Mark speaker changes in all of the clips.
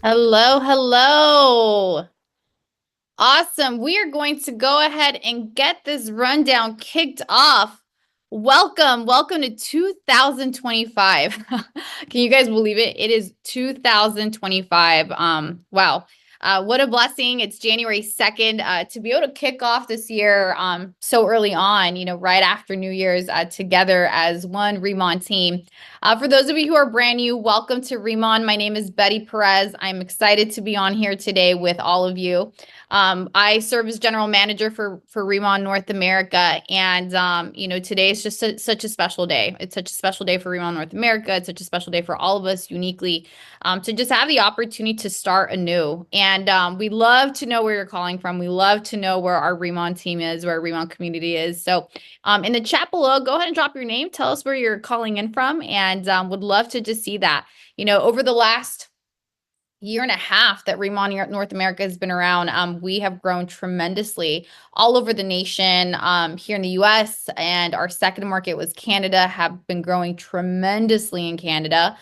Speaker 1: Hello, hello. Awesome. We are going to go ahead and get this rundown kicked off. Welcome to 2025. Can you guys believe it? It is 2025. Wow. What a blessing. It's January 2nd, to be able to kick off this year so early on, right after New Year's, together as one Remon team. For those of you who are brand new, welcome to Remon. My name is Betty Perez. I'm excited to be on here today with all of you. I serve as general manager for Remon North America, and today is just such a special day. It's such a special day for Remon North America. It's such a special day for all of us uniquely, to just have the opportunity to start anew. And we love to know where you're calling from. We love to know where our Remon team is, where our Remon community is. So, in the chat below, go ahead and drop your name. Tell us where you're calling in from, and would love to just see that. Over the last year and a half that Remon North America has been around, we have grown tremendously all over the nation, here in the US, and our second market was Canada, have been growing tremendously in Canada.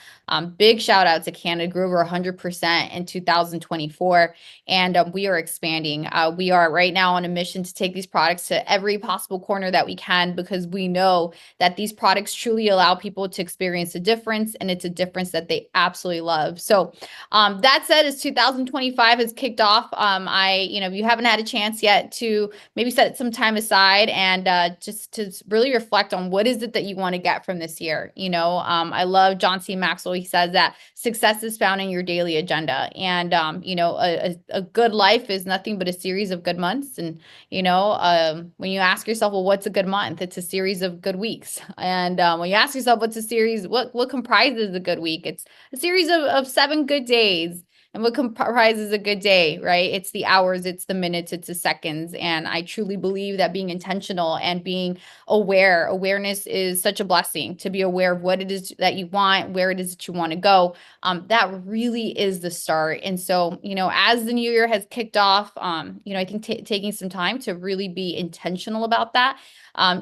Speaker 1: Big shout out to Canada, grew over 100% in 2024, and we are expanding. We are right now on a mission to take these products to every possible corner that we can, because we know that these products truly allow people to experience a difference, and it's a difference that they absolutely love. So that said, as 2025 has kicked off, if you haven't had a chance yet to maybe set some time aside and just to really reflect on what is it that you want to get from this year. I love John C. Maxwell. He says that success is found in your daily agenda, and a good life is nothing but a series of good months. And when you ask yourself, well, what's a good month? It's a series of good weeks. And when you ask yourself, what's a series? What comprises a good week? It's a series of 7 good days. And what comprises a good day, right? It's the hours, it's the minutes, it's the seconds. And I truly believe that being intentional and being awareness is such a blessing, to be aware of what it is that you want, where it is that you want to go. That really is the start. And so, as the new year has kicked off, I think taking some time to really be intentional about that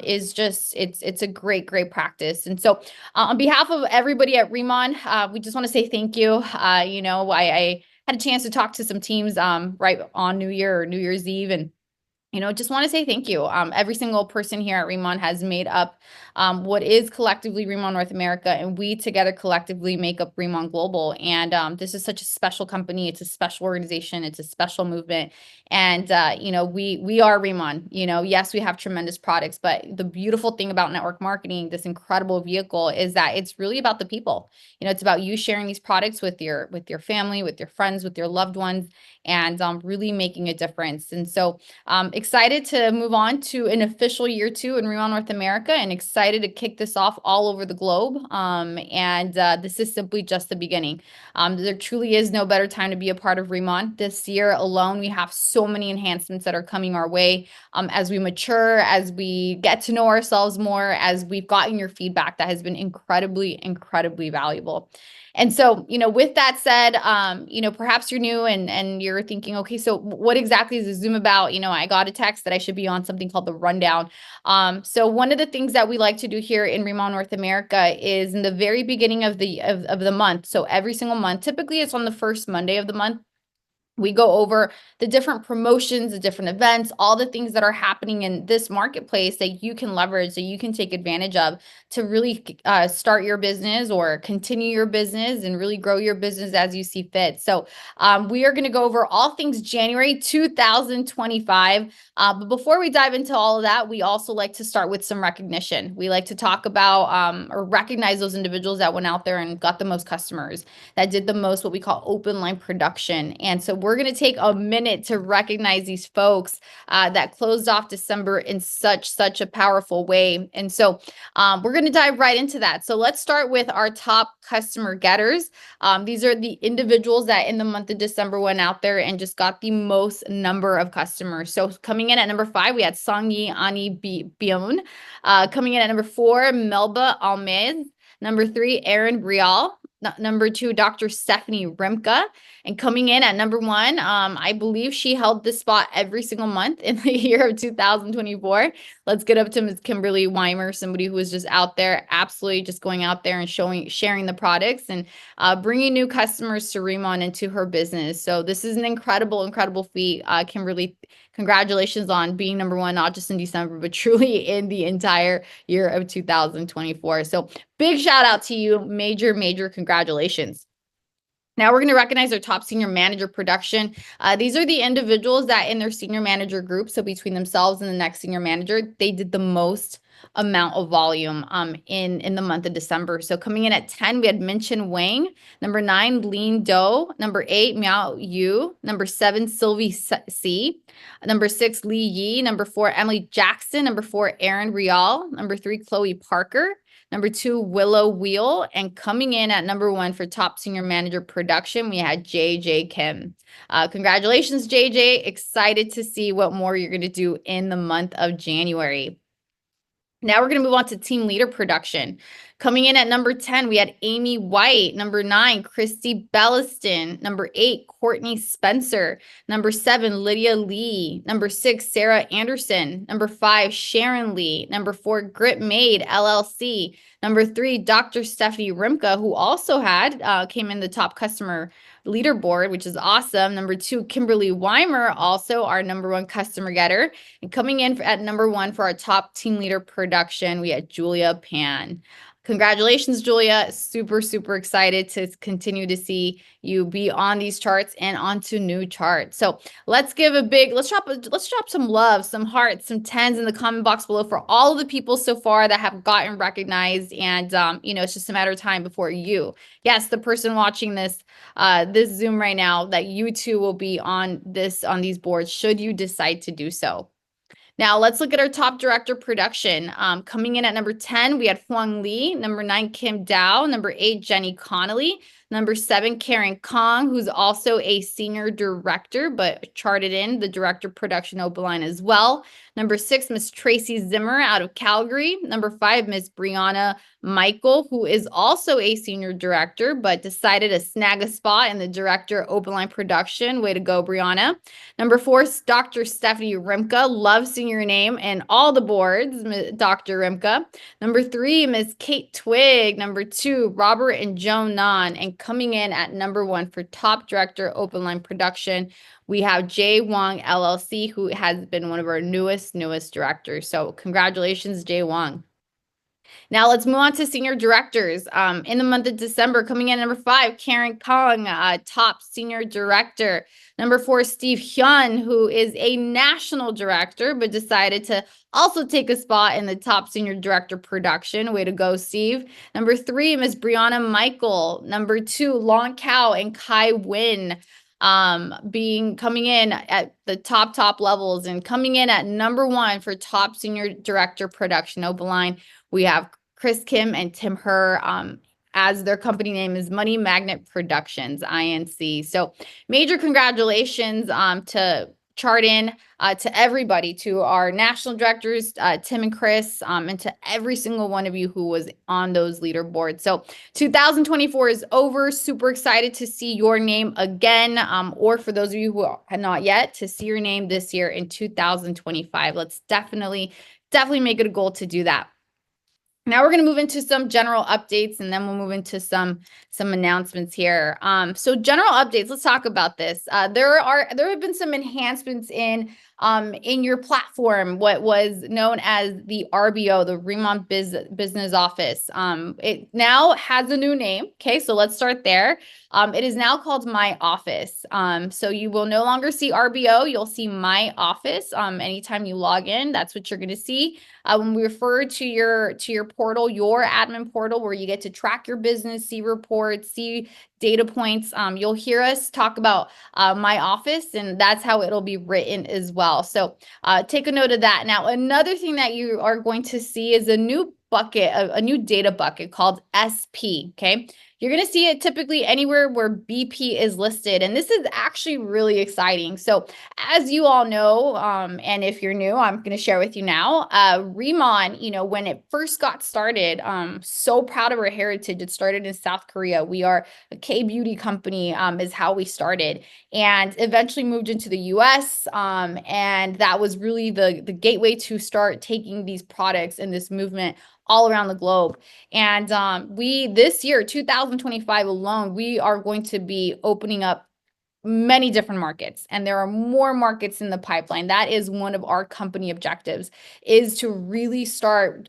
Speaker 1: is just, it's a great practice. And so on behalf of everybody at Remon, we just want to say thank you. I had a chance to talk to some teams right on New Year or New Year's Eve, and just want to say thank you. Every single person here at Remon has made up what is collectively Remon North America, and we together collectively make up Remon Global. And this is such a special company. It's a special organization. It's a special movement. And we are Remon. Yes, we have tremendous products, but the beautiful thing about network marketing, this incredible vehicle, is that it's really about the people. It's about you sharing these products with your family, with your friends, with your loved ones, and really making a difference. And so excited to move on to an official year 2 in Remon North America, and excited to kick this off all over the globe. And this is simply just the beginning. There truly is no better time to be a part of Remon. This year alone, we have so many enhancements that are coming our way, as we mature, as we get to know ourselves more, as we've gotten your feedback that has been incredibly valuable. And so, with that said, perhaps you're new and you're thinking, okay, so what exactly is the Zoom about? I got a text that I should be on something called the rundown. So one of the things that we like to do here in Remon North America is in the very beginning of the month. So every single month, typically it's on the first Monday of the month, we go over the different promotions, the different events, all the things that are happening in this marketplace that you can leverage, that you can take advantage of to really start your business or continue your business and really grow your business as you see fit. So we are going to go over all things January 2025. But before we dive into all of that, we also like to start with some recognition. We like to talk about or recognize those individuals that went out there and got the most customers, that did the most what we call open line production. And so we're going to take a minute to recognize these folks that closed off December in such a powerful way. And so we're going to dive right into that. So let's start with our top customer getters. These are the individuals that in the month of December went out there and just got the most number of customers. So coming in at number 5, we had Songyi Ani Bion. Coming in at number 4, Melba Almez. Number 3, Aaron Brial. number 2, Dr. Stephanie Rimka. And coming in at number 1, I believe she held this spot every single month in the year of 2024. Let's get up to Ms. Kimberly Weimer, somebody who was just out there, absolutely just going out there and sharing the products and bringing new customers to Remon into her business. So this is an incredible, incredible feat. Kimberly, congratulations on being number 1, not just in December, but truly in the entire year of 2024. So big shout out to you. Major, major congratulations. Now we're going to recognize our top senior manager production. These are the individuals that in their senior manager group, so between themselves and the next senior manager, they did the most amount of volume in the month of December. So coming in at 10, we had Minchin Wang. Number 9, Lean Do. Number 8, Miao Yu. Number 7, Sylvie C. Number 6, Li Yi. Number 4, Emily Jackson. Number 4, Erin Rial. Number 3, Chloe Parker. Number 2, Willow Wheel. And coming in at number 1 for top senior manager production, we had JJ Kim. Congratulations, JJ. Excited to see what more you're going to do in the month of January. Now we're going to move on to team leader production. Coming in at number 10, we had Amy White. Number 9, Christy Belliston. Number 8, Courtney Spencer. Number 7, Lydia Lee. Number 6, Sarah Anderson. Number 5, Sharon Lee. Number 4, Grit Made LLC. Number 3, Dr. Stephanie Rimka, who also came in the top customer leaderboard, which is awesome. Number 2, Kimberly Weimer, also our number 1 customer getter. And coming in at number 1 for our top team leader production, we had Julia Pan. Congratulations, Julia. Super, super excited to continue to see you be on these charts and onto new charts. So let's give a big, let's drop some love, some hearts, some 10s in the comment box below for all of the people so far that have gotten recognized. And, it's just a matter of time before you, yes, the person watching this Zoom right now, that you too will be on these boards should you decide to do so. Now let's look at our top director production. Coming in at number 10, we had Huang Li. Number 9, Kim Dao. Number 8, Jenny Connolly. Number 7, Karen Kong, who's also a senior director, but charted in the director production open line as well. Number 6, Miss Tracy Zimmer out of Calgary. Number 5, Miss Brianna Michael, who is also a senior director, but decided to snag a spot in the director open line production. Way to go, Brianna. Number 4, Dr. Stephanie Rimka. Love seeing your name and all the boards, Dr. Rimka. Number 3, Miss Kate Twig. Number 2, Robert and Joan Nan. And coming in at number 1 for top director open line production, we have Jay Wong LLC, who has been one of our newest directors. So congratulations, Jay Wong. Now let's move on to senior directors. In the month of December, coming in at number 5, Karen Kong, top senior director. Number 4, Steve Hyun, who is a national director, but decided to also take a spot in the top senior director production. Way to go, Steve. Number 3, Ms. Brianna Michael. Number 2, Long Cow and Kai Win. Coming in at the top levels, and coming in at number 1 for top senior director production open line, we have Chris Kim and Tim Herr, as their company name is Money Magnet Productions, INC. So major congratulations to chart in, to everybody, to our national directors, Tim and Chris, and to every single one of you who was on those leaderboards. So 2024 is over. Super excited to see your name again, or for those of you who have not yet, to see your name this year in 2025. Let's definitely make it a goal to do that. Now we're going to move into some general updates, and then we'll move into some announcements here. So general updates, let's talk about this. There have been some enhancements in your platform, what was known as the RBO, the Remon Business Office. It now has a new name. Okay, so let's start there. It is now called My Office. So you will no longer see RBO. You'll see My Office. Anytime you log in, that's what you're going to see. When we refer to your portal, your admin portal, where you get to track your business, see reports, see data points, you'll hear us talk about My Office, and that's how it'll be written as well. So take a note of that. Now, another thing that you are going to see is a new bucket, a new data bucket called SP. Okay. you're going to see it typically anywhere where BP is listed. And this is actually really exciting. So as you all know, and if you're new, I'm going to share with you now, Remon, you know, when it first got started, so proud of our heritage. It started in South Korea. We are a K-beauty company, is how we started, and eventually moved into the US. And that was really the gateway to start taking these products and this movement all around the globe. And this year, 2025 alone, we are going to be opening up many different markets, and there are more markets in the pipeline. That is one of our company objectives, is to really start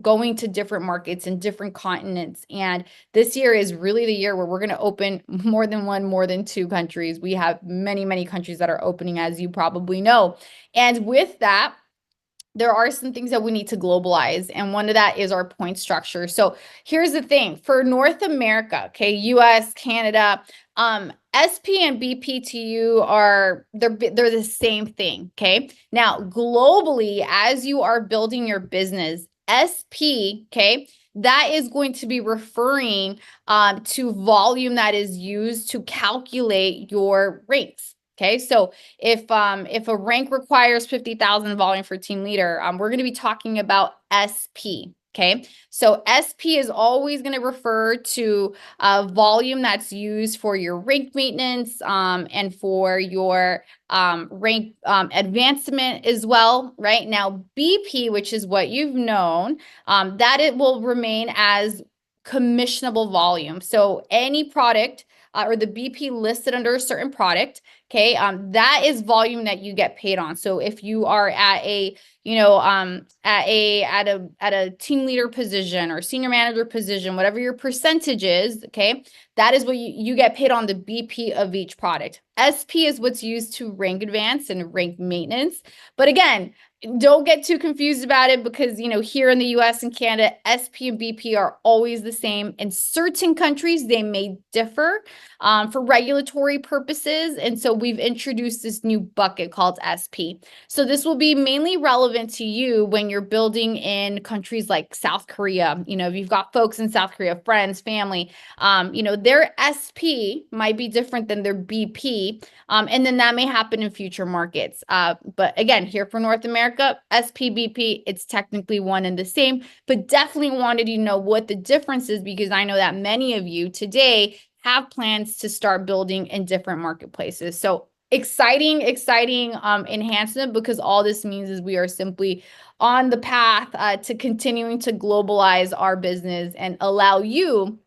Speaker 1: going to different markets in different continents. And this year is really the year where we're going to open more than one, more than two countries. We have many, many countries that are opening, as you probably know. And with that, there are some things that we need to globalize, and one of that is our point structure. So here's the thing for North America, okay, US, Canada, SP and BP to you are they're the same thing, okay? Now, globally, as you are building your business, SP, okay, that is going to be referring to volume that is used to calculate your ranks. Okay, so if a rank requires 50,000 volume for team leader, we're going to be talking about SP. Okay, so SP is always going to refer to volume that's used for your rank maintenance and for your rank advancement as well. Right now, BP, which is what you've known, that it will remain as commissionable volume. So any product or the BP listed under a certain product, okay, that is volume that you get paid on. So if you are at a, you know, at a team leader position or senior manager position, whatever your percentage is, okay, that is what you get paid on the BP of each product. SP is what's used to rank advance and rank maintenance. But again, don't get too confused about it, because, you know, here in the US and Canada, SP and BP are always the same. In certain countries, they may differ for regulatory purposes. And so we've introduced this new bucket called SP. So this will be mainly relevant to you when you're building in countries like South Korea. You know, if you've got folks in South Korea, friends, family, you know, their SP might be different than their BP. And then that may happen in future markets. But again, here for North America, SPBP, it's technically one and the same, but definitely wanted you to know what the difference is, because I know that many of you today have plans to start building in different marketplaces. So exciting enhancement, because all this means is we are simply on the path to continuing to globalize our business and allow you,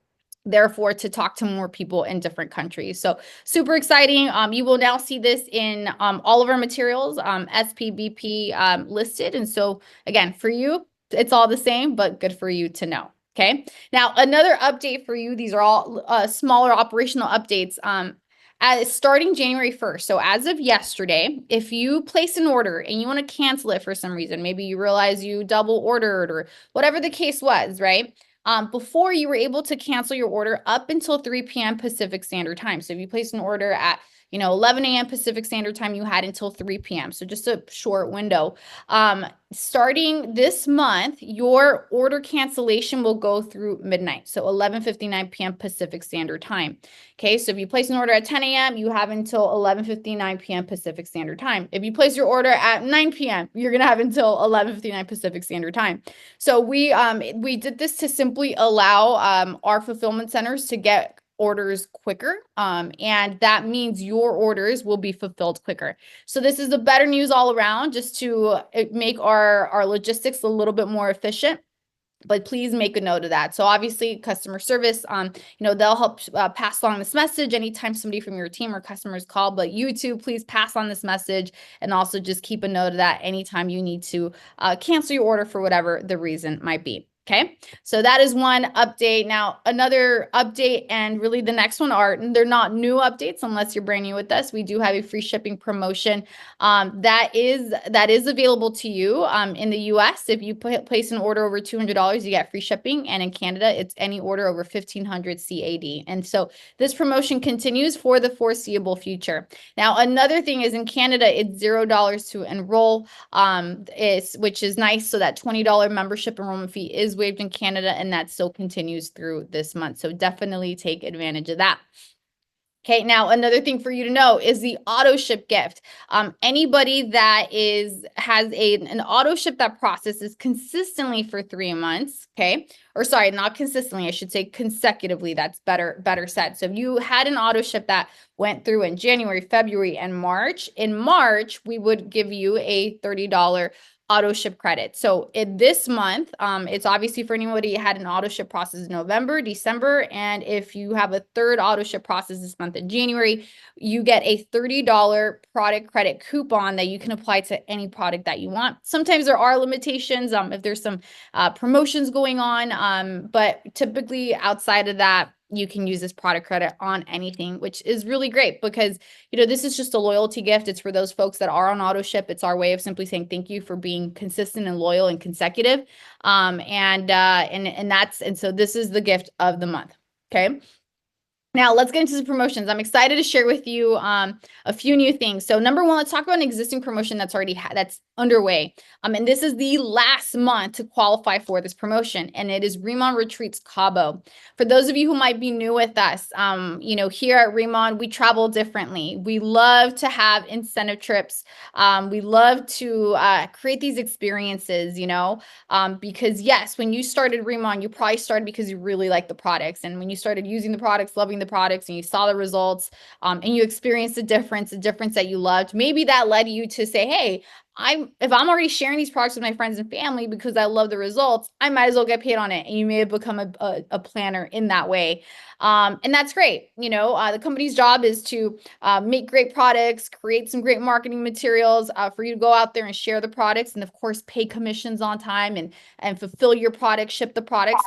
Speaker 1: therefore, to talk to more people in different countries. So super exciting. You will now see this in all of our materials, SPBP listed. And so again, for you, it's all the same, but good for you to know. Okay. Now, another update for you. These are all smaller operational updates. Starting January 1st. So as of yesterday, if you place an order and you want to cancel it for some reason, maybe you realize you double ordered or whatever the case was, right? Before, you were able to cancel your order up until 3 p.m. Pacific Standard Time. So if you placed an order at 11 a.m. Pacific Standard Time, you had until 3 p.m. So just a short window. Starting this month, your order cancellation will go through midnight. So 11:59 p.m. Pacific Standard Time. Okay, so if you place an order at 10 a.m., you have until 11:59 p.m. Pacific Standard Time. If you place your order at 9 p.m., you're going to have until 11:59 Pacific Standard Time. So we did this to simply allow our fulfillment centers to get orders quicker, and that means your orders will be fulfilled quicker. So this is the better news all around, just to make our logistics a little bit more efficient. But please make a note of that. So obviously, customer service, they'll help pass along this message anytime somebody from your team or customers call. But you too, please pass on this message, and also just keep a note of that anytime you need to cancel your order for whatever the reason might be. Okay, so that is one update. Now, another update, and really the next one they're not new updates unless you're brand new with us. We do have a free shipping promotion that is available to you in the US. If you place an order over $200, you get free shipping, and in Canada, it's any order over 1,500 CAD. And so this promotion continues for the foreseeable future. Now, another thing is in Canada, it's $0 to enroll, which is nice. So that $20 membership enrollment fee is waived in Canada, and that still continues through this month. So definitely take advantage of that. Okay, now another thing for you to know is the auto ship gift. Anybody that has an auto ship that processes consistently for 3 months, okay, or sorry, not consistently, I should say consecutively. That's better said. So if you had an auto ship that went through in January, February, and March, in March we would give you a $30 auto ship credit. So in this month, it's obviously for anybody who had an auto ship process in November, December, and if you have a third auto ship process this month in January, you get a $30 product credit coupon that you can apply to any product that you want. Sometimes there are limitations if there's some promotions going on, but typically outside of that, you can use this product credit on anything, which is really great because, this is just a loyalty gift. It's for those folks that are on auto ship. It's our way of simply saying thank you for being consistent and loyal and consecutive. And so this is the gift of the month. Okay. Now let's get into the promotions. I'm excited to share with you a few new things. So number one, let's talk about an existing promotion that's already that's underway. And this is the last month to qualify for this promotion, and it is Remon Retreats Cabo. For those of you who might be new with us, here at Remon, we travel differently. We love to have incentive trips. We love to create these experiences, because yes, when you started Remon, you probably started because you really like the products. And when you started using the products, loving the products, and you saw the results, and you experienced the difference that you loved, maybe that led you to say, hey, if I'm already sharing these products with my friends and family because I love the results, I might as well get paid on it. And you may have become a planner in that way. And that's great. The company's job is to make great products, create some great marketing materials for you to go out there and share the products, and of course, pay commissions on time and fulfill your products, ship the products.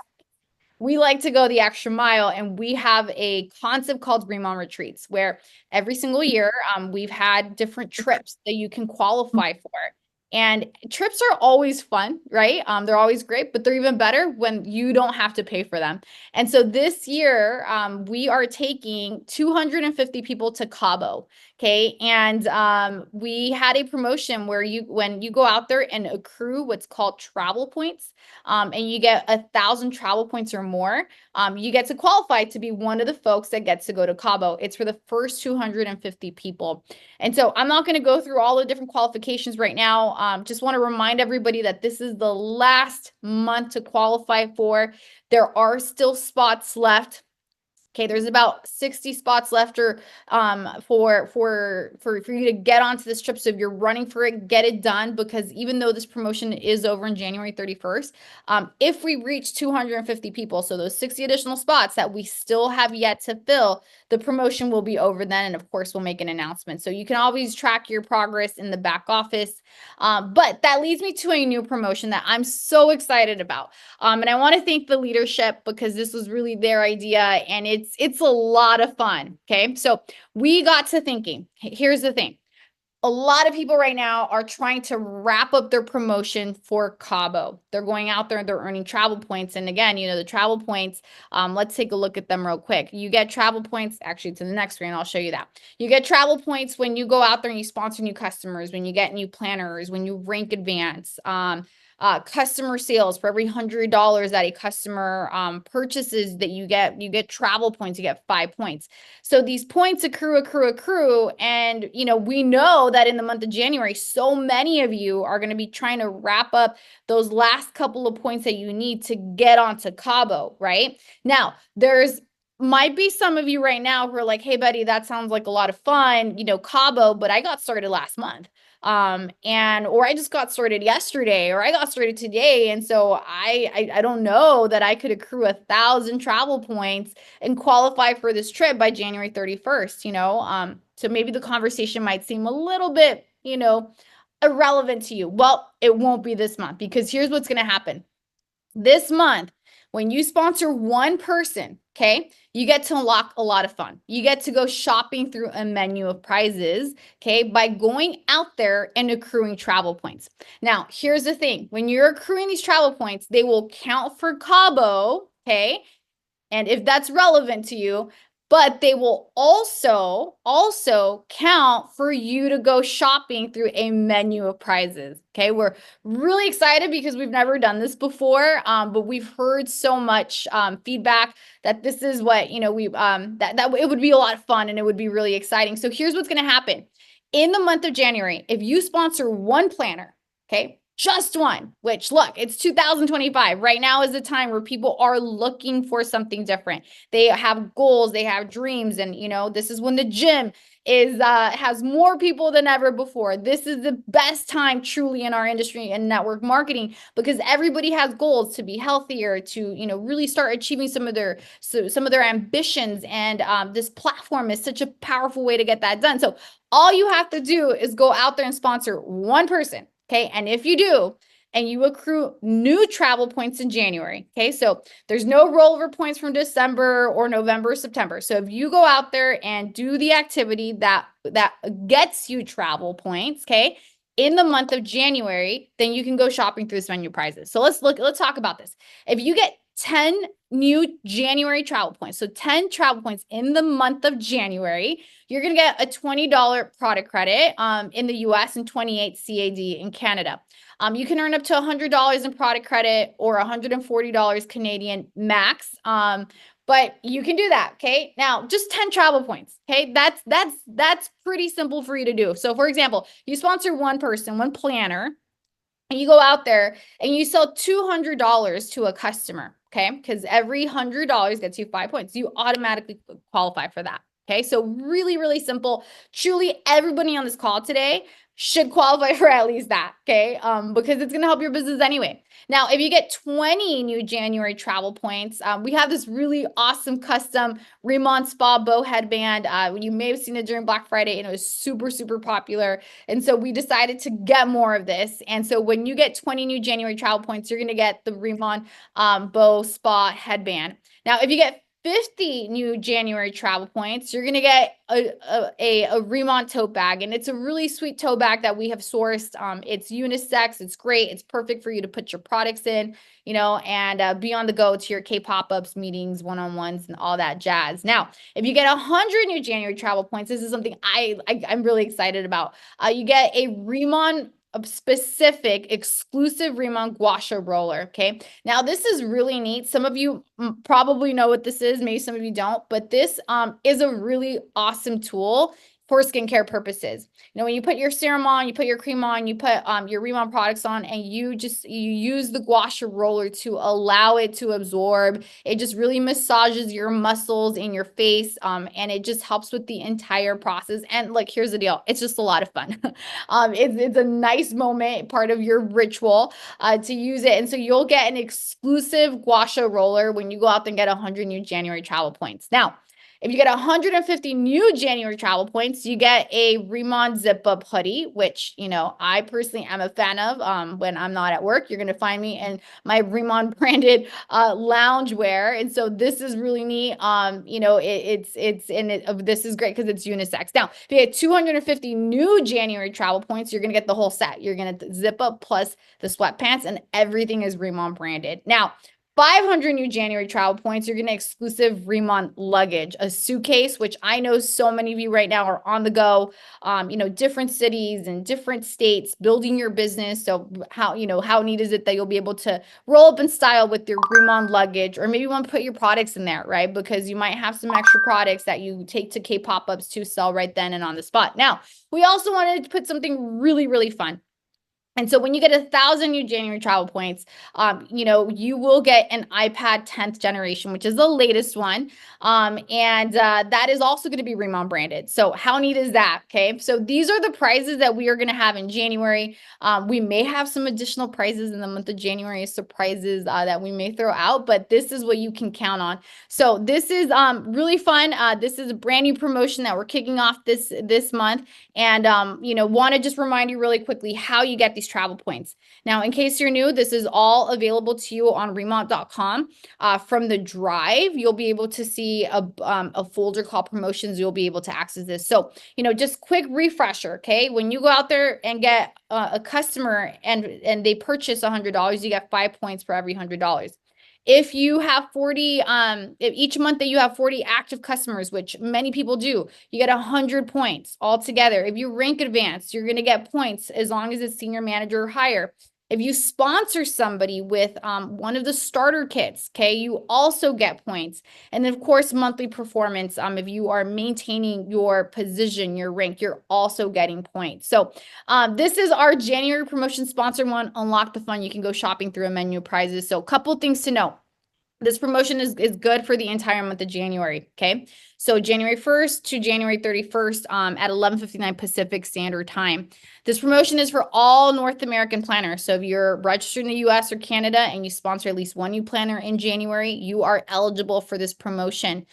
Speaker 1: We like to go the extra mile, and we have a concept called Remon Retreats, where every single year we've had different trips that you can qualify for. And trips are always fun, right? They're always great, but they're even better when you don't have to pay for them. And so this year, we are taking 250 people to Cabo. Okay. And we had a promotion where when you go out there and accrue what's called travel points, and you get 1,000 travel points or more, you get to qualify to be one of the folks that gets to go to Cabo. It's for the first 250 people. And so I'm not going to go through all the different qualifications right now. Just want to remind everybody that this is the last month to qualify for. There are still spots left. Okay, there's about 60 spots left for you to get onto this trip. So if you're running for it, get it done, because even though this promotion is over on January 31st, if we reach 250 people, so those 60 additional spots that we still have yet to fill, the promotion will be over then. And of course, we'll make an announcement. So you can always track your progress in the back office. But that leads me to a new promotion that I'm so excited about. And I want to thank the leadership because this was really their idea, and it's a lot of fun. Okay. So we got to thinking, here's the thing. A lot of people right now are trying to wrap up their promotion for Cabo. They're going out there and they're earning travel points. And again, the travel points, let's take a look at them real quick. You get travel points, actually to the next screen, I'll show you that. You get travel points when you go out there and you sponsor new customers, when you get new planners, when you rank advance, customer sales. For every $100 that a customer purchases, that you get travel points, you get 5 points. So these points accrue. And, we know that in the month of January, so many of you are going to be trying to wrap up those last couple of points that you need to get onto Cabo, right? Now, might be some of you right now who are like, hey, Betty, that sounds like a lot of fun, Cabo, but I got started last month. Or I just got started yesterday, or I got started today. And so I don't know that I could accrue 1,000 travel points and qualify for this trip by January 31st, so maybe the conversation might seem a little bit, irrelevant to you. Well, it won't be this month, because here's what's going to happen. This month, when you sponsor one person, okay, you get to unlock a lot of fun. You get to go shopping through a menu of prizes, okay, by going out there and accruing travel points. Now, here's the thing. When you're accruing these travel points, they will count for Cabo, okay? And if that's relevant to you, but they will also count for you to go shopping through a menu of prizes. Okay, we're really excited because we've never done this before, but we've heard so much feedback that this is what, that it would be a lot of fun and it would be really exciting. So here's what's going to happen. In the month of January, if you sponsor one planner, okay, just one, which look, it's 2025. Right now is the time where people are looking for something different. They have goals, they have dreams, and this is when the gym has more people than ever before. This is the best time truly in our industry and network marketing because everybody has goals to be healthier, to really start achieving some of their ambitions, and this platform is such a powerful way to get that done. So all you have to do is go out there and sponsor one person. Okay. And if you do, and you accrue new travel points in January. Okay. So there's no rollover points from December or November or September. So if you go out there and do the activity that gets you travel points, okay, in the month of January, then you can go shopping through this menu prizes. So let's talk about this. If you get 10 new January travel points, so 10 travel points in the month of January, you're going to get a $20 product credit in the US and 28 CAD in Canada. You can earn up to $100 in product credit or $140 Canadian max. But you can do that. Okay. Now just 10 travel points. Okay. That's pretty simple for you to do. So for example, you sponsor one person, one planner, and you go out there and you sell $200 to a customer. Okay. Because every $100 gets you 5 points. You automatically qualify for that. Okay. So really, really simple. Truly everybody on this call today should qualify for at least that. Okay. Because it's going to help your business anyway. Now, if you get 20 new January travel points, we have this really awesome custom Remont Spa bow headband. You may have seen it during Black Friday and it was super, super popular. And so we decided to get more of this. And so when you get 20 new January travel points, you're going to get the Remont bow spa headband. Now, if you get 50 new January travel points, you're going to get a Remont tote bag. And it's a really sweet tote bag that we have sourced. It's unisex. It's great. It's perfect for you to put your products in, and be on the go to your K-pop-ups, meetings, one-on-ones, and all that jazz. Now, if you get 100 new January travel points, this is something I'm really excited about. You get a Remont specific exclusive Remont gua sha roller. Okay. Now this is really neat. Some of you probably know what this is. Maybe some of you don't, but this is a really awesome tool for skincare purposes. When you put your serum on, you put your cream on, you put your Remont products on, and you use the gua sha roller to allow it to absorb. It just really massages your muscles in your face, and it just helps with the entire process. And like, here's the deal. It's just a lot of fun. It's a nice moment, part of your ritual to use it. And so you'll get an exclusive gua sha roller when you go out and get 100 new January travel points. Now, if you get 150 new January travel points, you get a Remont Zip Up hoodie, which, I personally am a fan of. When I'm not at work, you're going to find me in my Remont branded lounge wear. And so this is really neat. This is great because it's unisex. Now, if you get 250 new January travel points, you're going to get the whole set. You're going to Zip Up plus the sweatpants, and everything is Remont branded. Now, 500 new January travel points, you're going to exclusive Remont luggage, a suitcase, which I know so many of you right now are on the go, different cities and different states, building your business. So how neat is it that you'll be able to roll up in style with your Remont luggage, or maybe you want to put your products in there, right? Because you might have some extra products that you take to K-pop-ups to sell right then and on the spot. Now, we also wanted to put something really, really fun. And so when you get 1,000 new January travel points, you will get an iPad 10th generation, which is the latest one. And that is also going to be Remont branded. So how neat is that? Okay. So these are the prizes that we are going to have in January. We may have some additional prizes in the month of January, surprises that we may throw out, but this is what you can count on. So this is really fun. This is a brand new promotion that we're kicking off this month. And, want to just remind you really quickly how you get these travel points. Now, in case you're new, this is all available to you on Remont.com. From the drive, you'll be able to see a folder called promotions. You'll be able to access this. So, just quick refresher. Okay. When you go out there and get a customer and they purchase $100, you get 5 points for every $100. If you have 40, if each month that you have 40 active customers, which many people do, you get 100 points altogether. If you rank advanced, you're going to get points as long as it's senior manager or higher. If you sponsor somebody with one of the starter kits, okay, you also get points. And then, of course, monthly performance. If you are maintaining your position, your rank, you're also getting points. So this is our January promotion sponsor one, Unlock the Fun. You can go shopping through a menu of prizes. So a couple things to know. This promotion is good for the entire month of January, okay? So January 1st to January 31st at 11:59 Pacific Standard Time. This promotion is for all North American planners. So if you're registered in the US or Canada and you sponsor at least one new planner in January, you are eligible for this promotion.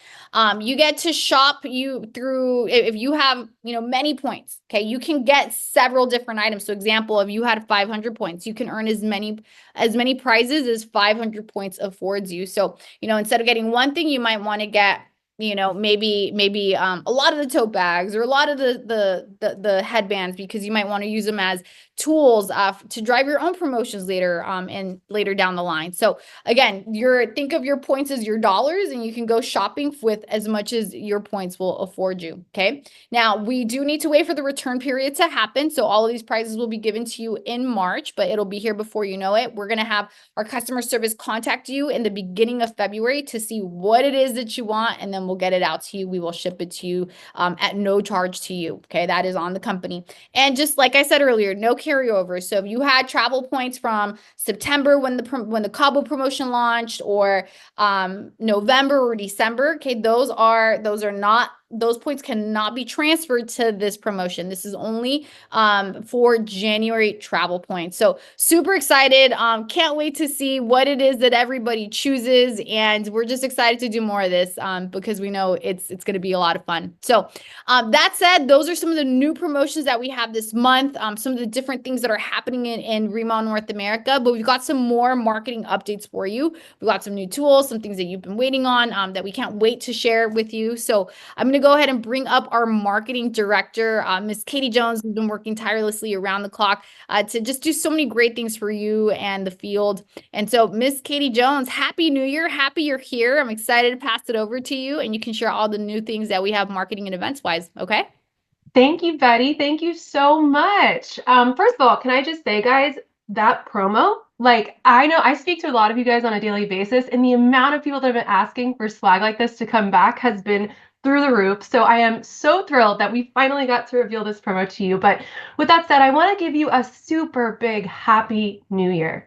Speaker 1: You get to shop if you have, many points, okay? You can get several different items. So example, if you had 500 points, you can earn as many prizes as 500 points affords you. So, instead of getting one thing, you might want to get, maybe a lot of the tote bags or a lot of the headbands, because you might want to use them as tools to drive your own promotions later and later down the line. So again, think of your points as your dollars, and you can go shopping with as much as your points will afford you. Okay. Now we do need to wait for the return period to happen. So all of these prizes will be given to you in March, but it'll be here before you know it. We're going to have our customer service contact you in the beginning of February to see what it is that you want, and then we'll get it out to you. We will ship it to you at no charge to you. Okay, that is on the company. And just like I said earlier, no carryover. So if you had travel points from September when the Cabo promotion launched, or November or December, okay, those points cannot be transferred to this promotion. This is only for January travel points. So super excited. Can't wait to see what it is that everybody chooses. And we're just excited to do more of this because we know it's going to be a lot of fun. So that said, those are some of the new promotions that we have this month, some of the different things that are happening in Remodel North America, but we've got some more marketing updates for you. We've got some new tools, some things that you've been waiting on that we can't wait to share with you. So I'm going to go ahead and bring up our marketing director, Miss Katie Jones, who's been working tirelessly around the clock to just do so many great things for you and the field. And so Miss Katie Jones, Happy New Year. Happy you're here. I'm excited to pass it over to you, and you can share all the new things that we have marketing and events wise. Okay.
Speaker 2: Thank you, Betty. Thank you so much. First of all, can I just say, guys, that promo, I know I speak to a lot of you guys on a daily basis, and the amount of people that have been asking for swag like this to come back has been through the roof. So I am so thrilled that we finally got to reveal this promo to you. But with that said, I want to give you a super big happy new year.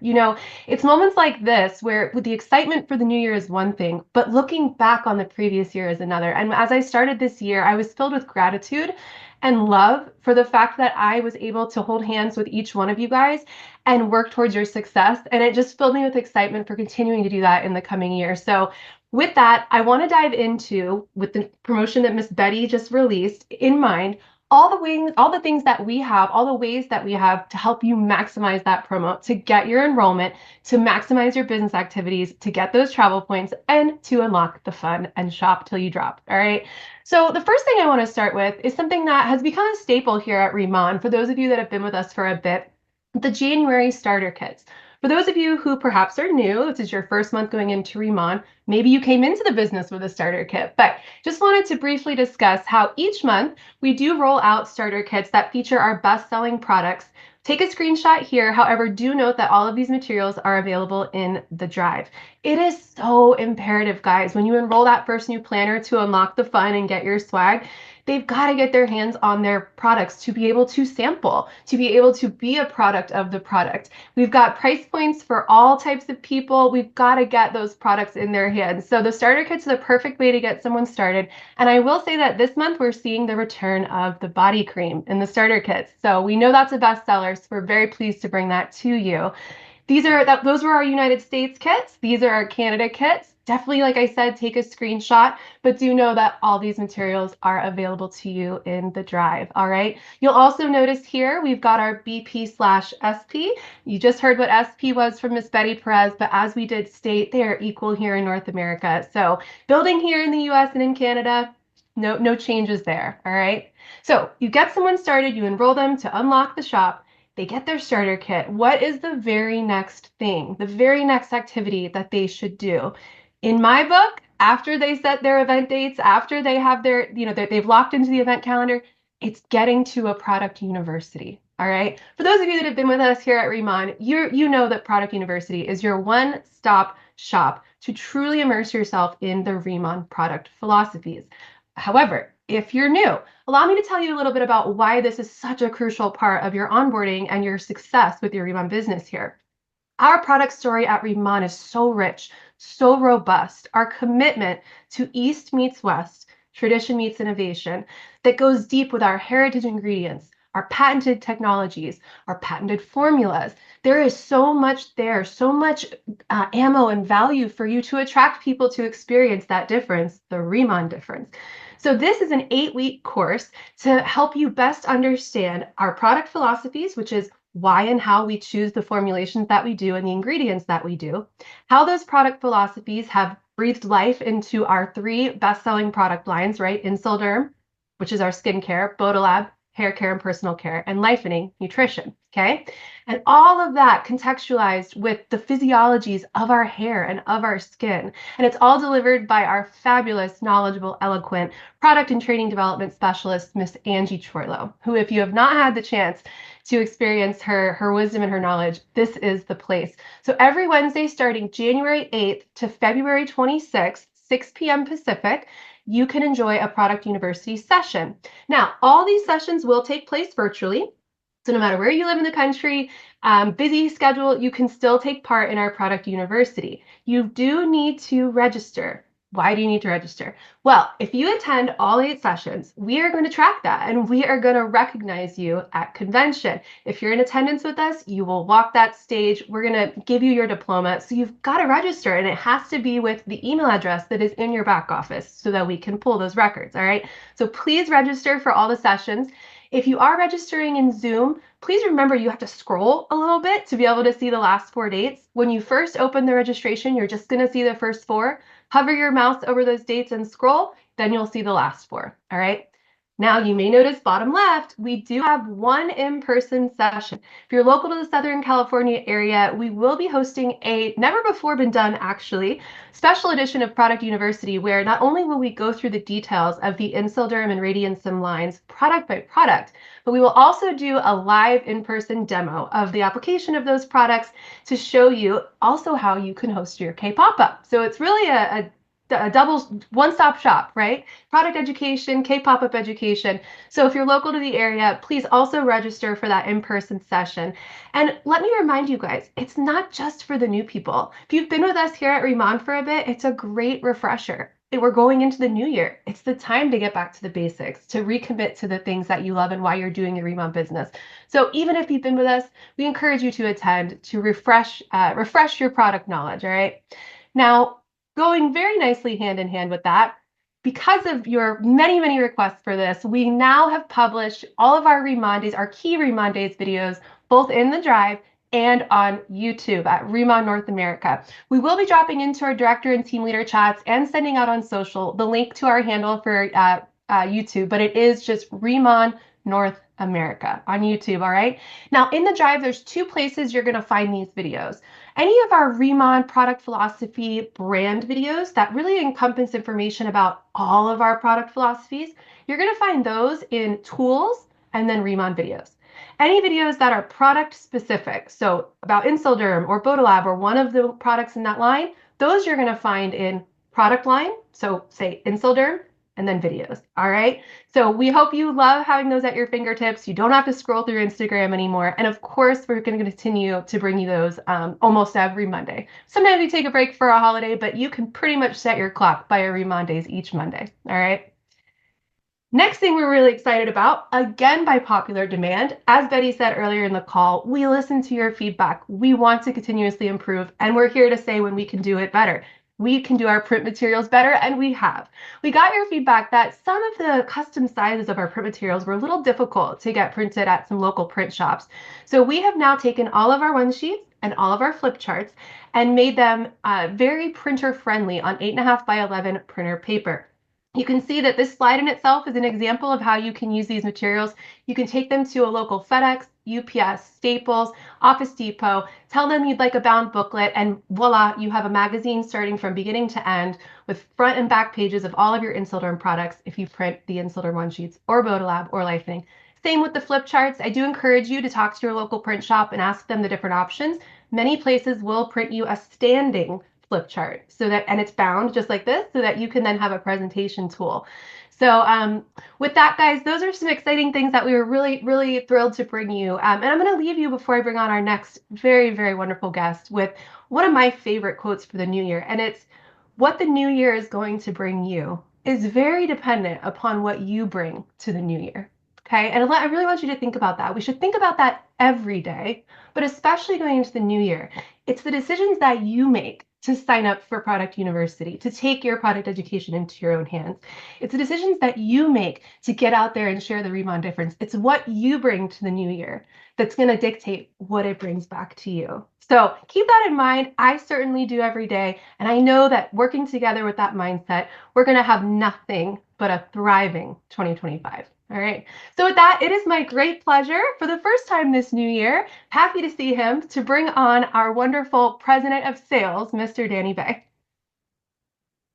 Speaker 2: It's moments like this where with the excitement for the new year is one thing, but looking back on the previous year is another. And as I started this year, I was filled with gratitude and love for the fact that I was able to hold hands with each one of you guys and work towards your success. And it just filled me with excitement for continuing to do that in the coming year. So with that, I want to dive into, with the promotion that Miss Betty just released in mind, all the things that we have, all the ways that we have to help you maximize that promo, to get your enrollment, to maximize your business activities, to get those travel points, and to unlock the fun and shop till you drop. All right. So the first thing I want to start with is something that has become a staple here at Remon. For those of you that have been with us for a bit, the January starter kits. For those of you who perhaps are new, this is your first month going into Remon, maybe you came into the business with a starter kit, but just wanted to briefly discuss how each month we do roll out starter kits that feature our best-selling products. Take a screenshot here. However, do note that all of these materials are available in the drive. It is so imperative, guys, when you enroll that first new planner to unlock the fun and get your swag, they've got to get their hands on their products to be able to sample, to be able to be a product of the product. We've got price points for all types of people. We've got to get those products in their hands. So the starter kit's the perfect way to get someone started. And I will say that this month we're seeing the return of the body cream in the starter kits. So we know that's a bestseller, so we're very pleased to bring that to you. Those were our United States kits. These are our Canada kits. Definitely, like I said, take a screenshot, but do know that all these materials are available to you in the drive. All right. You'll also notice here we've got our BP/SP. You just heard what SP was from Miss Betty Perez, but as we did state, they are equal here in North America. So building here in the US and in Canada, no changes there. All right. So you get someone started, you enroll them to unlock the shop. they get their starter kit. What is the very next thing, the very next activity that they should do? In my book, after they set their event dates, after they have their, they've locked into the event calendar, it's getting to a product university. All right. For those of you that have been with us here at Remon, you know that Product University is your one-stop shop to truly immerse yourself in the Remon product philosophies. However, if you're new, allow me to tell you a little bit about why this is such a crucial part of your onboarding and your success with your Remon business here. Our product story at Remon is so rich, so robust. Our commitment to East meets West, tradition meets innovation, that goes deep with our heritage ingredients, our patented technologies, our patented formulas. There is so much there, so much ammo and value for you to attract people to experience that difference, the Remon difference. So this is an 8-week course to help you best understand our product philosophies, which is why and how we choose the formulations that we do and the ingredients that we do, how those product philosophies have breathed life into our 3 best-selling product lines, right? Insilderm, which is our skincare, Bodalab, hair care and personal care, and Lifening, nutrition, okay? And all of that contextualized with the physiologies of our hair and of our skin. And it's all delivered by our fabulous, knowledgeable, eloquent product and training development specialist, Miss Angie Troilo, who, if you have not had the chance to experience her wisdom and her knowledge, this is the place. So every Wednesday starting January 8th to February 26th, 6 p.m. Pacific, you can enjoy a Product University session. Now, all these sessions will take place virtually. So no matter where you live in the country, busy schedule, you can still take part in our Product University. You do need to register. Why do you need to register? Well, if you attend all 8 sessions, we are going to track that and we are going to recognize you at convention. If you're in attendance with us, you will walk that stage. We're going to give you your diploma. So you've got to register, and it has to be with the email address that is in your back office so that we can pull those records. All right. So please register for all the sessions. If you are registering in Zoom, please remember you have to scroll a little bit to be able to see the last 4 dates. When you first open the registration, you're just going to see the first 4. Hover your mouse over those dates and scroll, then you'll see the last 4. All right. Now you may notice bottom left, we do have one in-person session. If you're local to the Southern California area, we will be hosting a never before been done actually special edition of Product University, where not only will we go through the details of the Insilderm and Radiansim lines product by product, but we will also do a live in-person demo of the application of those products to show you also how you can host your K-pop-up. So it's really a double one-stop shop, right? Product education, K-pop-up education. So if you're local to the area, please also register for that in-person session. And let me remind you guys, it's not just for the new people. If you've been with us here at Remon for a bit, it's a great refresher. We're going into the new year. It's the time to get back to the basics, to recommit to the things that you love and why you're doing your Remon business. So even if you've been with us, we encourage you to attend to refresh your product knowledge, all right? Now, going very nicely hand in hand with that, because of your many, many requests for this, we now have published all of our Remon Days, our key Remon Days videos, both in the Drive and on YouTube at Remon North America. We will be dropping into our director and team leader chats and sending out on social the link to our handle for YouTube, but it is just Remon North America on YouTube, all right? Now in the Drive, there's 2 places you're gonna find these videos. Any of our Remon product philosophy brand videos that really encompass information about all of our product philosophies, you're gonna find those in tools and then Remon videos. Any videos that are product specific, so about Insilderm or Bodalab or one of the products in that line, those you're gonna find in product line, so say Insilderm, and then videos, all right? So we hope you love having those at your fingertips. You don't have to scroll through Instagram anymore. And of course, we're going to continue to bring you those almost every Monday. Sometimes we take a break for a holiday, but you can pretty much set your clock by our Remon Days each Monday, all right? Next thing we're really excited about, again by popular demand, as Betty said earlier in the call, we listen to your feedback. We want to continuously improve, and we're here to say when we can do it better. We can do our print materials better, and we have. We got your feedback that some of the custom sizes of our print materials were a little difficult to get printed at some local print shops. So we have now taken all of our one sheets and all of our flip charts and made them very printer friendly on 8.5 by 11 printer paper. You can see that this slide in itself is an example of how you can use these materials. You can take them to a local FedEx, UPS, Staples, Office Depot, tell them you'd like a bound booklet, and voila, you have a magazine starting from beginning to end with front and back pages of all of your Insilderm products if you print the Insilderm one sheets or Bodalab or Lifening. Same with the flip charts. I do encourage you to talk to your local print shop and ask them the different options. Many places will print you a standing flip chart so that, and it's bound just like this, so that you can then have a presentation tool. So with that, guys, those are some exciting things that we were really thrilled to bring you. And I'm going to leave you before I bring on our next very wonderful guest with one of my favorite quotes for the new year. And it's, what the new year is going to bring you is very dependent upon what you bring to the new year. Okay. And I really want you to think about that. We should think about that every day, but especially going into the new year. It's the decisions that you make to sign up for Product University, to take your product education into your own hands. It's the decisions that you make to get out there and share the Remon difference. It's what you bring to the new year that's going to dictate what it brings back to you. So keep that in mind. I certainly do every day. And I know that working together with that mindset, we're going to have nothing but a thriving 2025. All right. So with that, it is my great pleasure for the first time this new year, happy to see him, to bring on our wonderful President of Sales, Mr. Danny Bay.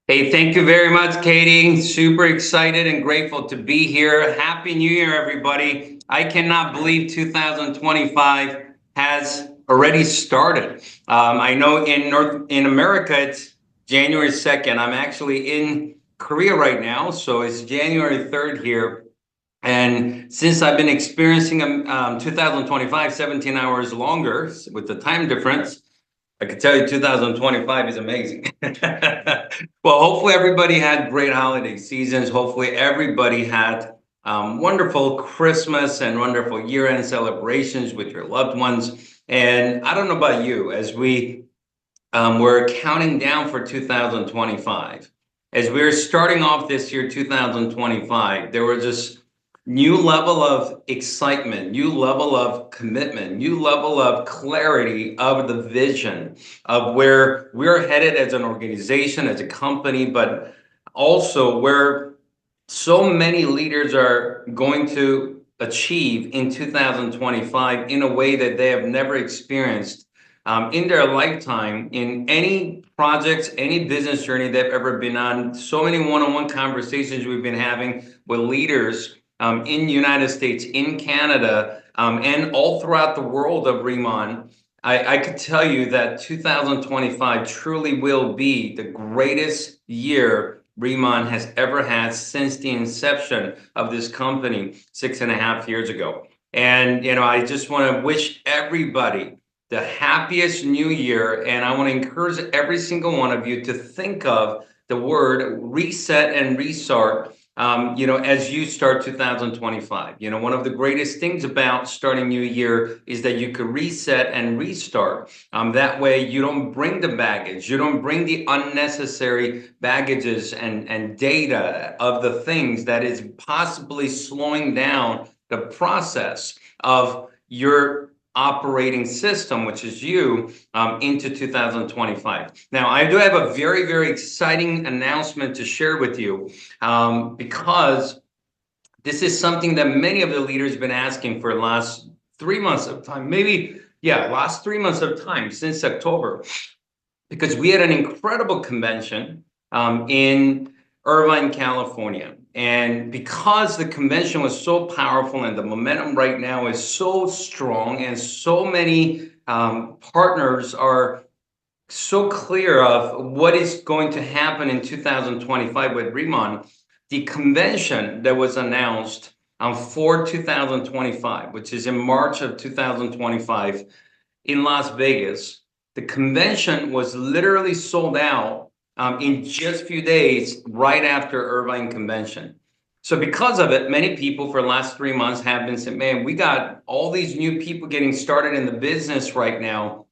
Speaker 3: Hey, thank you very much, Katie. Super excited and grateful to be here. Happy New Year, everybody. I cannot believe 2025 has already started. I know in America, it's January 2nd. I'm actually in Korea right now, so it's January 3rd here. And since I've been experiencing 2025, 17 hours longer with the time difference, I can tell you 2025 is amazing. Well, hopefully everybody had great holiday seasons. Hopefully everybody had wonderful Christmas and wonderful year-end celebrations with your loved ones. And I don't know about you, as we were counting down for 2025, as we were starting off this year, 2025, there were just new level of excitement, new level of commitment, new level of clarity of the vision of where we're headed as an organization, as a company, but also where so many leaders are going to achieve in 2025 in a way that they have never experienced in their lifetime, in any projects, any business journey they've ever been on. So many one-on-one conversations we've been having with leaders in the United States, in Canada, and all throughout the world of Remon. I could tell you that 2025 truly will be the greatest year Remon has ever had since the inception of this company 6.5 years ago. And, you know, I just want to wish everybody the happiest new year. And I want to encourage every single one of you to think of the word reset and restart as you start 2025. One of the greatest things about starting new year is that you can reset and restart. That way you don't bring the baggage, you don't bring the unnecessary baggages and data of the things that is possibly slowing down the process of your operating system, which is you, into 2025. Now, I do have a very exciting announcement to share with you, because this is something that many of the leaders have been asking for the last 3 months of time, last 3 months of time since October, because we had an incredible convention in Irvine, California. And because the convention was so powerful and the momentum right now is so strong and so many partners are so clear of what is going to happen in 2025 with Remon, the convention that was announced for 2025, which is in March of 2025 in Las Vegas, the convention was literally sold out in just a few days right after Irvine Convention. So because of it, many people for the last 3 months have been saying, man, we got all these new people getting started in the business right now.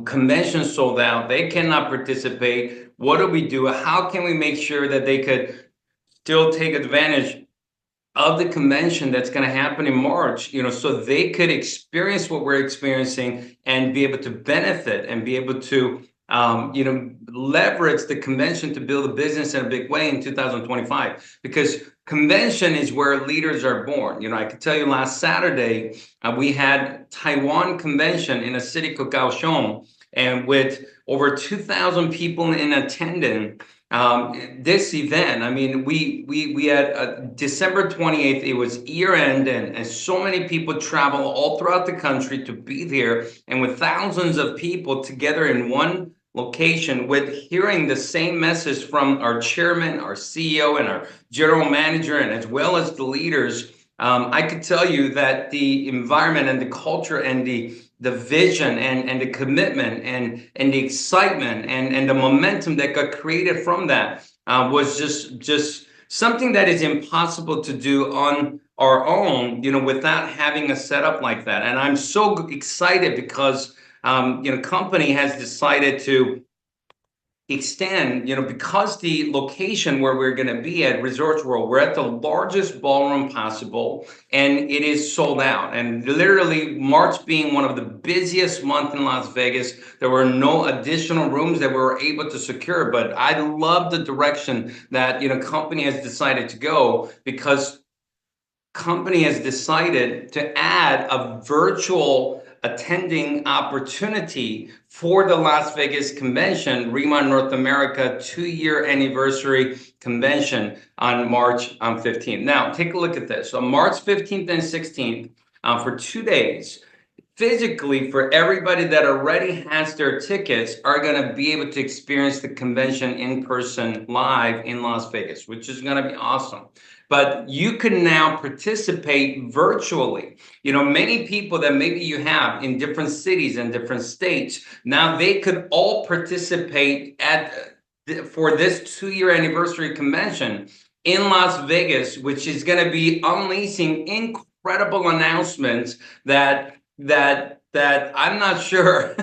Speaker 3: Convention sold out. They cannot participate. What do we do? How can we make sure that they could still take advantage of the convention that's going to happen in March, so they could experience what we're experiencing and be able to benefit and be able to leverage the convention to build a business in a big way in 2025, because convention is where leaders are born. I could tell you last Saturday, we had Taiwan convention in a city called Kaohsiung, and with over 2,000 people in attendance. This event, I mean, we had December 28th, it was year end, and so many people travel all throughout the country to be there, and with thousands of people together in one location, with hearing the same message from our chairman, our CEO, and our general manager, and as well as the leaders. I could tell you that the environment and the culture and the vision and the commitment and the excitement and the momentum that got created from that was just something that is impossible to do on our own, without having a setup like that. And I'm so excited because company has decided to extend, because the location where we're going to be at Resorts World, we're at the largest ballroom possible, and it is sold out. And literally, March being one of the busiest months in Las Vegas, there were no additional rooms that we were able to secure. But I love the direction that company has decided to go, because company has decided to add a virtual attending opportunity for the Las Vegas convention, RE/MAN North America 2-year anniversary convention on March 15th. Now, take a look at this. On March 15th and 16th, for 2 days, physically, for everybody that already has their tickets, are going to be able to experience the convention in person live in Las Vegas, which is going to be awesome. But you can now participate virtually. Many people that maybe you have in different cities and different states, now they could all participate for this 2-year anniversary convention in Las Vegas, which is going to be unleashing incredible announcements that I'm not sure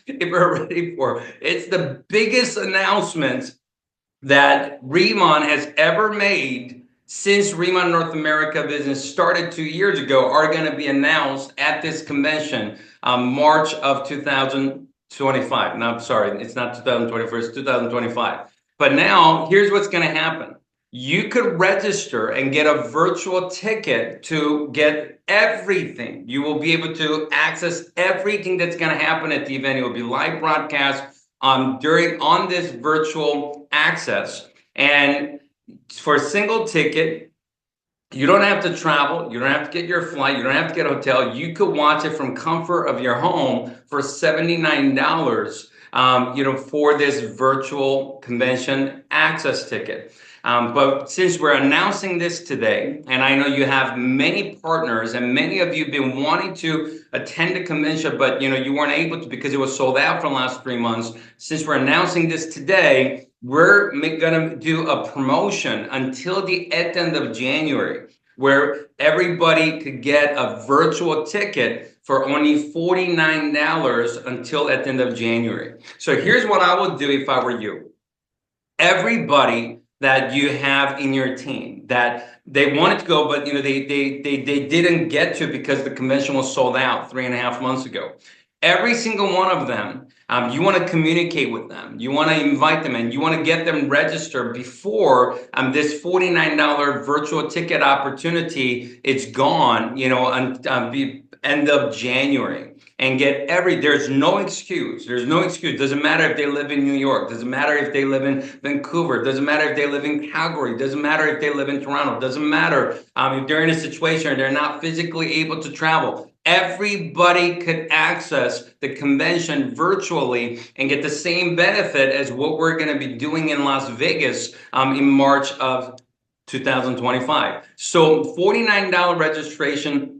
Speaker 3: if we're ready for. It's the biggest announcement that RE/MAN has ever made since RE/MAN North America business started 2 years ago, are going to be announced at this convention, March of 2025. No, I'm sorry, it's not 2024, it's 2025. But now, here's what's going to happen. You could register and get a virtual ticket to get everything. You will be able to access everything that's going to happen at the event. It will be live broadcast on this virtual access. And for a single ticket, you don't have to travel, you don't have to get your flight, you don't have to get a hotel. You could watch it from comfort of your home for $79, for this virtual convention access ticket. But since we're announcing this today, and I know you have many partners and many of you have been wanting to attend the convention, but you weren't able to because it was sold out for the last 3 months. Since we're announcing this today, we're going to do a promotion until the end of January, where everybody could get a virtual ticket for only $49 until at the end of January. So here's what I would do if I were you. Everybody that you have in your team that they wanted to go, but they didn't get to because the convention was sold out 3.5 months ago. Every single one of them, you want to communicate with them. You want to invite them and you want to get them registered before this $49 virtual ticket opportunity, it's gone, the end of January. And there's no excuse. There's no excuse. Doesn't matter if they live in New York. Doesn't matter if they live in Vancouver. Doesn't matter if they live in Calgary. Doesn't matter if they live in Toronto. Doesn't matter if they're in a situation where they're not physically able to travel. Everybody could access the convention virtually and get the same benefit as what we're going to be doing in Las Vegas in March of 2025. So $49 registration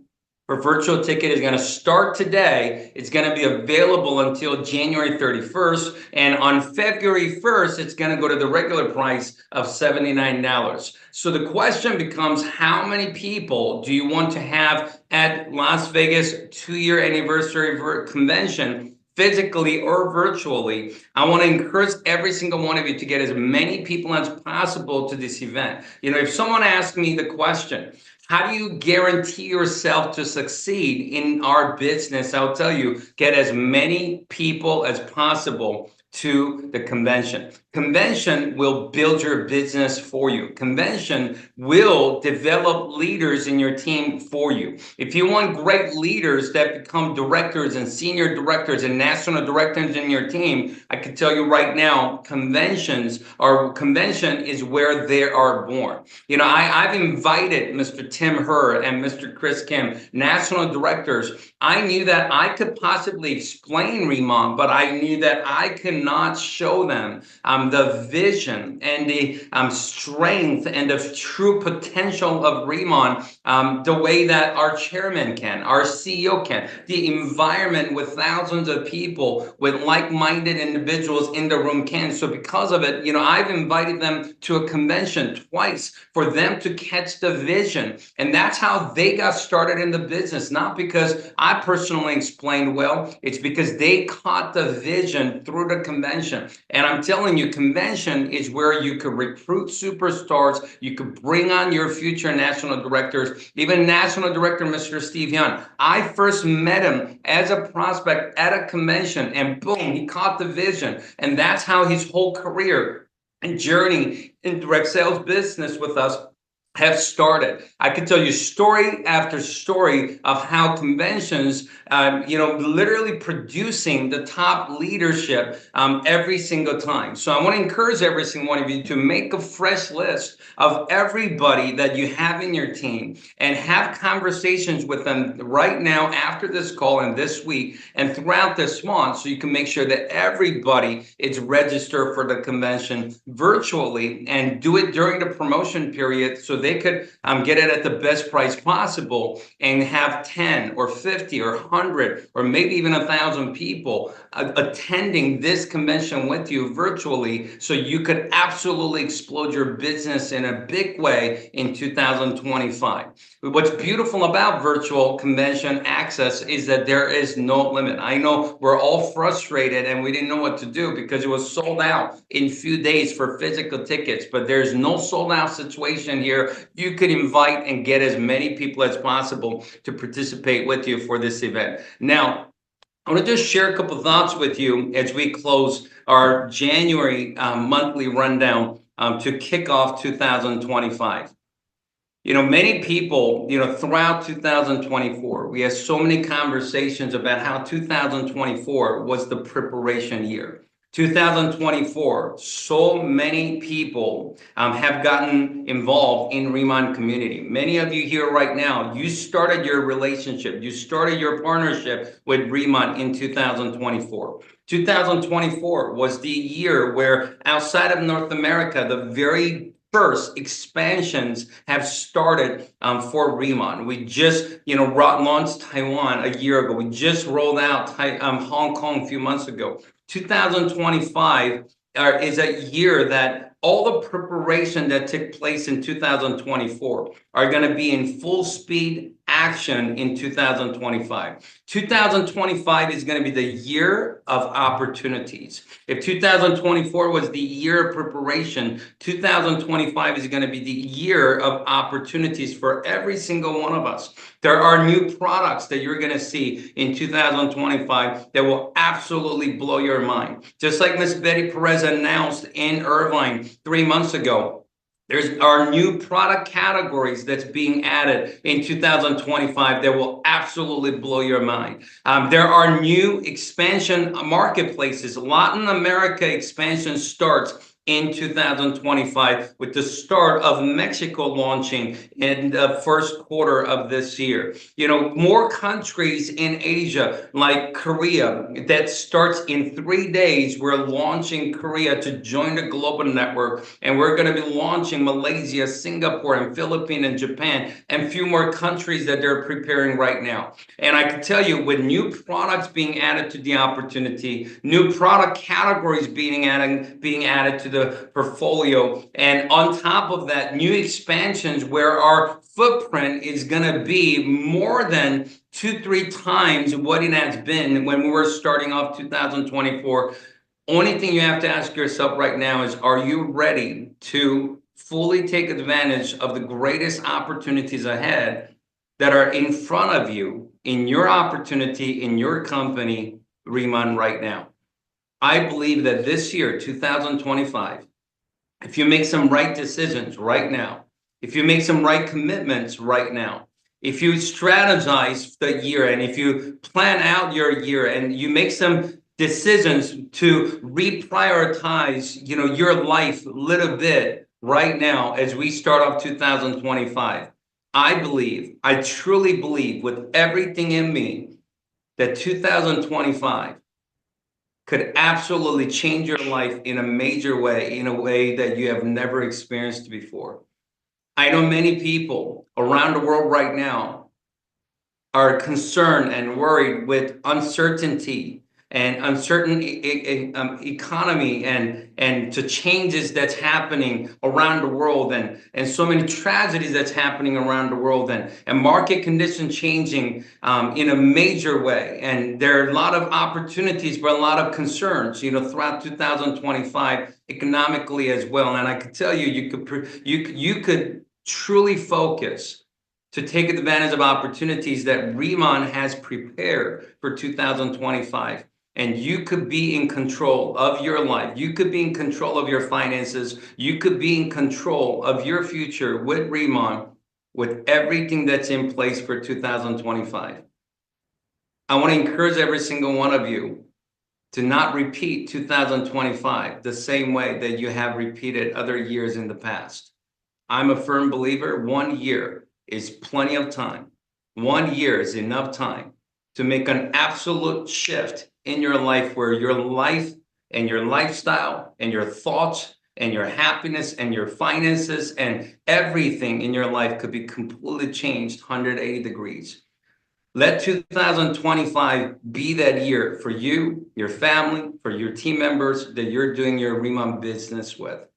Speaker 3: for virtual ticket is going to start today. It's going to be available until January 31st. And on February 1st, it's going to go to the regular price of $79. So the question becomes, how many people do you want to have at Las Vegas 2-year anniversary convention, physically or virtually? I want to encourage every single one of you to get as many people as possible to this event. If someone asks me the question, how do you guarantee yourself to succeed in our business? I'll tell you, get as many people as possible to the convention. Convention will build your business for you. Convention will develop leaders in your team for you. If you want great leaders that become directors and senior directors and national directors in your team, I can tell you right now, convention is where they are born. You know, I've invited Mr. Tim Herr and Mr. Chris Kim, national directors. I knew that I could possibly explain Remont, but I knew that I could not show them the vision and the strength and the true potential of Remont the way that our chairman can, our CEO can, the environment with thousands of people with like-minded individuals in the room can. So because of it, you know, I've invited them to a convention twice for them to catch the vision. And that's how they got started in the business, not because I personally explained well, it's because they caught the vision through the convention. And I'm telling you, convention is where you could recruit superstars, you could bring on your future national directors, even National Director Mr. Steve Young. I first met him as a prospect at a convention, and boom, he caught the vision. And that's how his whole career and journey in direct sales business with us have started. I could tell you story after story of how conventions, you know, literally producing the top leadership every single time. So I want to encourage every single one of you to make a fresh list of everybody that you have in your team and have conversations with them right now after this call and this week and throughout this month, so you can make sure that everybody is registered for the convention virtually, and do it during the promotion period so they could get it at the best price possible and have 10 or 50 or 100 or maybe even 1,000 people attending this convention with you virtually, so you could absolutely explode your business in a big way in 2025. What's beautiful about virtual convention access is that there is no limit. I know we're all frustrated and we didn't know what to do because it was sold out in few days for physical tickets, but there's no sold out situation here. You could invite and get as many people as possible to participate with you for this event. Now, I want to just share a couple of thoughts with you as we close our January monthly rundown to kick off 2025. You know, many people, you know, throughout 2024, we had so many conversations about how 2024 was the preparation year. 2024, so many people have gotten involved in Remont community. Many of you here right now, you started your relationship, you started your partnership with Remont in 2024. 2024 was the year where outside of North America, the very first expansions have started for Remont. We just, you know, launched Taiwan a year ago. We just rolled out Hong Kong a few months ago. 2025 is a year that all the preparation that took place in 2024 are going to be in full speed action in 2025. 2025 is going to be the year of opportunities. If 2024 was the year of preparation, 2025 is going to be the year of opportunities for every single one of us. There are new products that you're going to see in 2025 that will absolutely blow your mind. Just like Miss Betty Perez announced in Irvine 3 months ago, there are new product categories that's being added in 2025 that will absolutely blow your mind. There are new expansion marketplaces. Latin America expansion starts in 2025 with the start of Mexico launching in the first quarter of this year. You know, more countries in Asia like Korea, that starts in 3 days. We're launching Korea to join the global network, and we're going to be launching Malaysia, Singapore, and Philippines and Japan, and a few more countries that they're preparing right now. And I can tell you, with new products being added to the opportunity, new product categories being added to the portfolio, and on top of that, new expansions where our footprint is going to be more than 2-3 times what it has been when we were starting off 2024. Only thing you have to ask yourself right now is, are you ready to fully take advantage of the greatest opportunities ahead that are in front of you in your opportunity, in your company, Remont, right now? I believe that this year, 2025, if you make some right decisions right now, if you make some right commitments right now, if you strategize the year and if you plan out your year and you make some decisions to reprioritize, your life a little bit right now as we start off 2025, I truly believe with everything in me that 2025 could absolutely change your life in a major way, in a way that you have never experienced before. I know many people around the world right now are concerned and worried with uncertainty and uncertain economy and to changes that's happening around the world and so many tragedies that's happening around the world and market conditions changing in a major way. And there are a lot of opportunities, but a lot of concerns, throughout 2025 economically as well. And I could tell you, you could truly focus to take advantage of opportunities that Riemann has prepared for 2025. And you could be in control of your life. You could be in control of your finances. You could be in control of your future with Riemann, with everything that's in place for 2025. I want to encourage every single one of you to not repeat 2025 the same way that you have repeated other years in the past. I'm a firm believer 1 year is plenty of time. 1 year is enough time to make an absolute shift in your life where your life and your lifestyle and your thoughts and your happiness and your finances and everything in your life could be completely changed 180 degrees. Let 2025 be that year for you, your family, for your team members that you're doing your Riemann business with.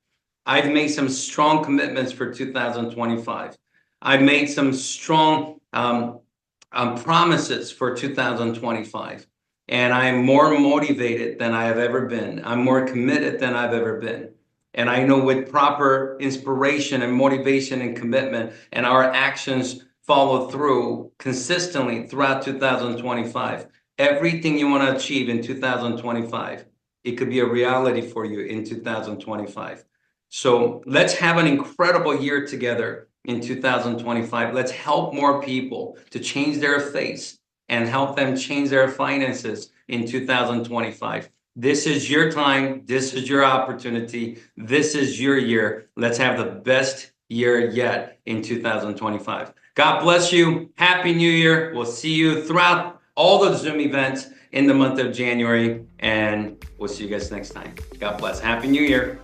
Speaker 3: I've made some strong commitments for 2025. I've made some strong promises for 2025. And I am more motivated than I have ever been. I'm more committed than I've ever been. And I know with proper inspiration and motivation and commitment and our actions follow through consistently throughout 2025, everything you want to achieve in 2025, it could be a reality for you in 2025. So let's have an incredible year together in 2025. Let's help more people to change their face and help them change their finances in 2025. This is your time. This is your opportunity. This is your year. Let's have the best year yet in 2025. God bless you. Happy New Year. We'll see you throughout all the Zoom events in the month of January, and we'll see you guys next time. God bless. Happy New Year.